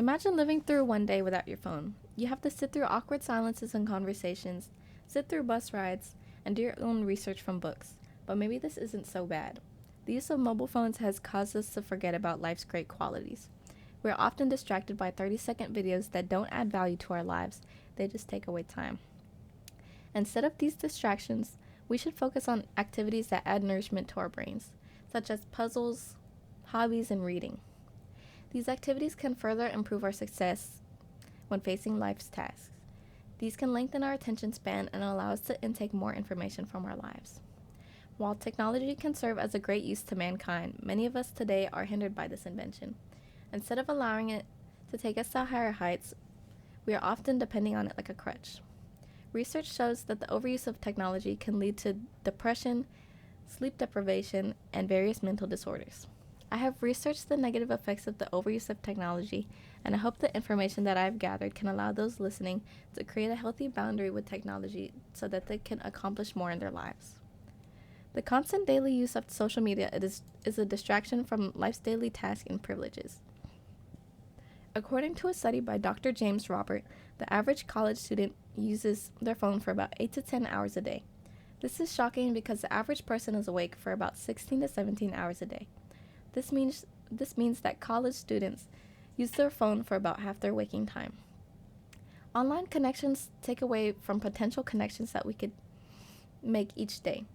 Imagine living through one day without your phone. You have to sit through awkward silences and conversations, sit through bus rides, and do your own research from books. But maybe this isn't so bad. The use of mobile phones has caused us to forget about life's great qualities. We're often distracted by 30-second videos that don't add value to our lives, they just take away time. Instead of these distractions, we should focus on activities that add nourishment to our brains, such as puzzles, hobbies, and reading. These activities can further improve our success when facing life's tasks. These can lengthen our attention span and allow us to intake more information from our lives. While technology can serve as a great use to mankind, many of us today are hindered by this invention. Instead of allowing it to take us to higher heights, we are often depending on it like a crutch. Research shows that the overuse of technology can lead to depression, sleep deprivation, and various mental disorders. I have researched the negative effects of the overuse of technology, and I hope the information that I've gathered can allow those listening to create a healthy boundary with technology so that they can accomplish more in their lives. The constant daily use of social media is a distraction from life's daily tasks and privileges. According to a study by Dr. James Robert, the average college student uses their phone for about 8 to 10 hours a day. This is shocking because the average person is awake for about 16 to 17 hours a day. This means that college students use their phone for about half their waking time. Online connections take away from potential connections that we could make each day.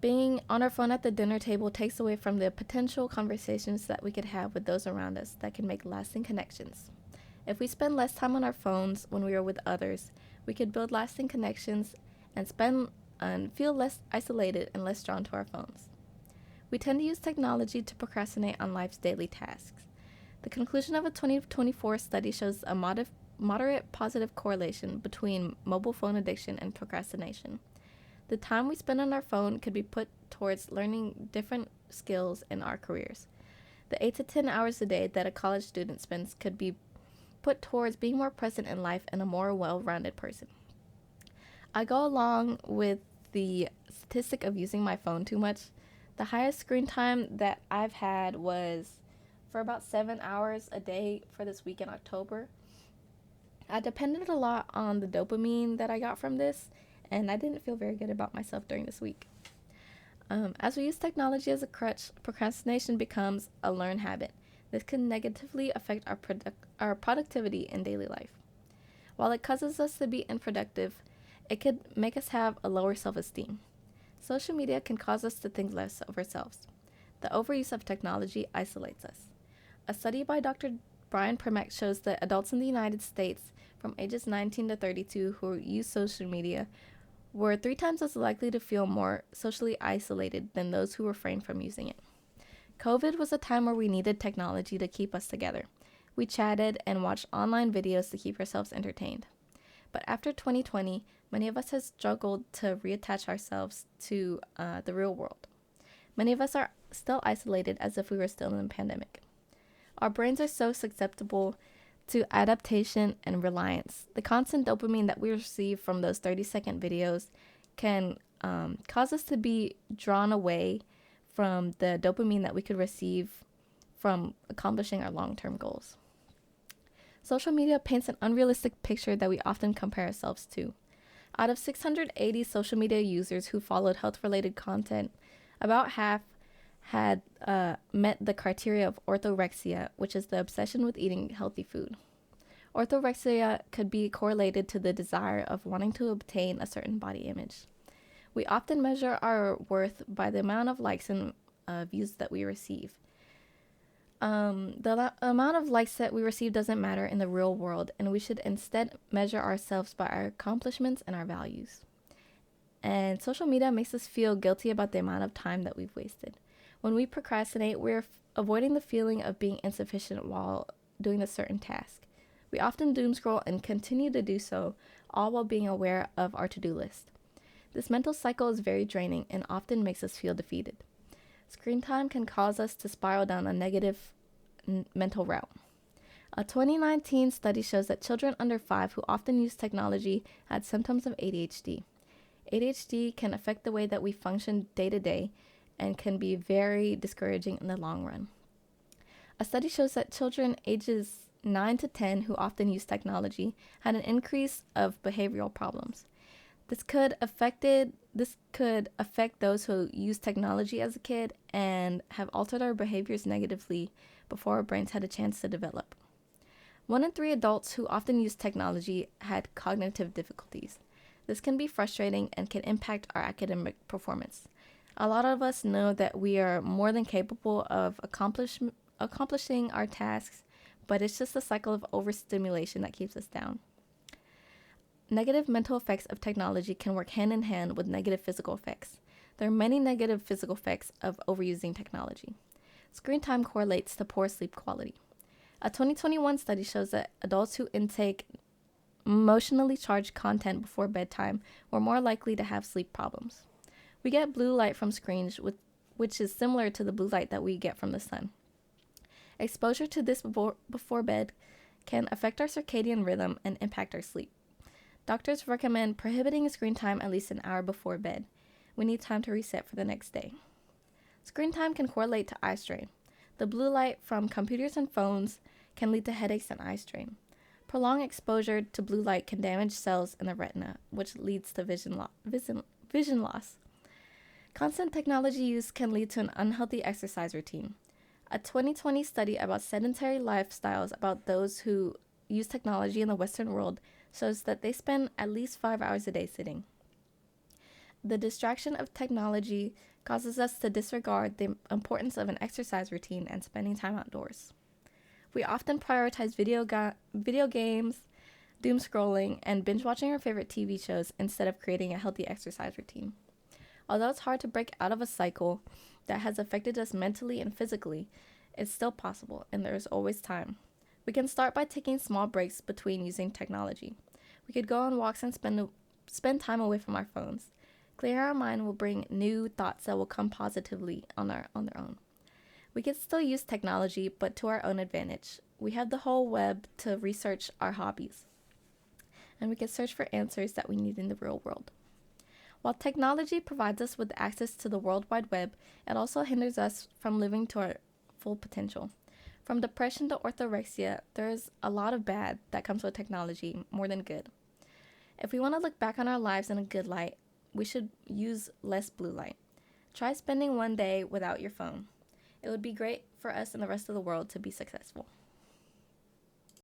Being on our phone at the dinner table takes away from the potential conversations that we could have with those around us that can make lasting connections. If we spend less time on our phones when we are with others, we could build lasting connections and feel less isolated and less drawn to our phones. We tend to use technology to procrastinate on life's daily tasks. The conclusion of a 2024 study shows a moderate positive correlation between mobile phone addiction and procrastination. The time we spend on our phone could be put towards learning different skills in our careers. The 8 to 10 hours a day that a college student spends could be put towards being more present in life and a more well-rounded person. I go along with the statistic of using my phone too much. The highest screen time that I've had was for about 7 hours a day for this week in October. I depended a lot on the dopamine that I got from this, and I didn't feel very good about myself during this week. As we use technology as a crutch, procrastination becomes a learned habit. This can negatively affect our productivity in daily life. While it causes us to be unproductive, it could make us have a lower self-esteem. Social media can cause us to think less of ourselves. The overuse of technology isolates us. A study by Dr. Brian Primack shows that adults in the United States from ages 19 to 32 who use social media were 3 times as likely to feel more socially isolated than those who refrained from using it. COVID was a time where we needed technology to keep us together. We chatted and watched online videos to keep ourselves entertained. But after 2020, many of us have struggled to reattach ourselves to the real world. Many of us are still isolated as if we were still in a pandemic. Our brains are so susceptible to adaptation and reliance. The constant dopamine that we receive from those 30-second videos can cause us to be drawn away from the dopamine that we could receive from accomplishing our long-term goals. Social media paints an unrealistic picture that we often compare ourselves to. Out of 680 social media users who followed health-related content, about half had met the criteria of orthorexia, which is the obsession with eating healthy food. Orthorexia could be correlated to the desire of wanting to obtain a certain body image. We often measure our worth by the amount of likes and views that we receive. The amount of likes that we receive doesn't matter in the real world, and we should instead measure ourselves by our accomplishments and our values. And social media makes us feel guilty about the amount of time that we've wasted. When we procrastinate, we're avoiding the feeling of being insufficient while doing a certain task. We often doom scroll and continue to do so, all while being aware of our to-do list. This mental cycle is very draining and often makes us feel defeated. Screen time can cause us to spiral down a negative mental route. A 2019 study shows that children under 5 who often use technology had symptoms of ADHD. ADHD can affect the way that we function day to day and can be very discouraging in the long run. A study shows that children ages 9 to 10 who often use technology had an increase of behavioral problems. This could affect those who use technology as a kid and have altered our behaviors negatively before our brains had a chance to develop. 1 in 3 adults who often use technology had cognitive difficulties. This can be frustrating and can impact our academic performance. A lot of us know that we are more than capable of accomplishing our tasks, but it's just the cycle of overstimulation that keeps us down. Negative mental effects of technology can work hand in hand with negative physical effects. There are many negative physical effects of overusing technology. Screen time correlates to poor sleep quality. A 2021 study shows that adults who intake emotionally charged content before bedtime were more likely to have sleep problems. We get blue light from screens, which is similar to the blue light that we get from the sun. Exposure to this before bed can affect our circadian rhythm and impact our sleep. Doctors recommend prohibiting screen time at least an hour before bed. We need time to reset for the next day. Screen time can correlate to eye strain. The blue light from computers and phones can lead to headaches and eye strain. Prolonged exposure to blue light can damage cells in the retina, which leads to vision loss. Constant technology use can lead to an unhealthy exercise routine. A 2020 study about sedentary lifestyles about those who use technology in the Western world shows that they spend at least 5 hours a day sitting. The distraction of technology causes us to disregard the importance of an exercise routine and spending time outdoors. We often prioritize video games, doom scrolling, and binge watching our favorite TV shows instead of creating a healthy exercise routine. Although it's hard to break out of a cycle that has affected us mentally and physically, it's still possible, and there is always time. We can start by taking small breaks between using technology. We could go on walks and spend time away from our phones. Clearing our mind will bring new thoughts that will come positively on their own. We can still use technology, but to our own advantage. We have the whole web to research our hobbies, and we can search for answers that we need in the real world. While technology provides us with access to the World Wide Web, it also hinders us from living to our full potential. From depression to orthorexia, there's a lot of bad that comes with technology, more than good. If we want to look back on our lives in a good light, we should use less blue light. Try spending one day without your phone. It would be great for us and the rest of the world to be successful.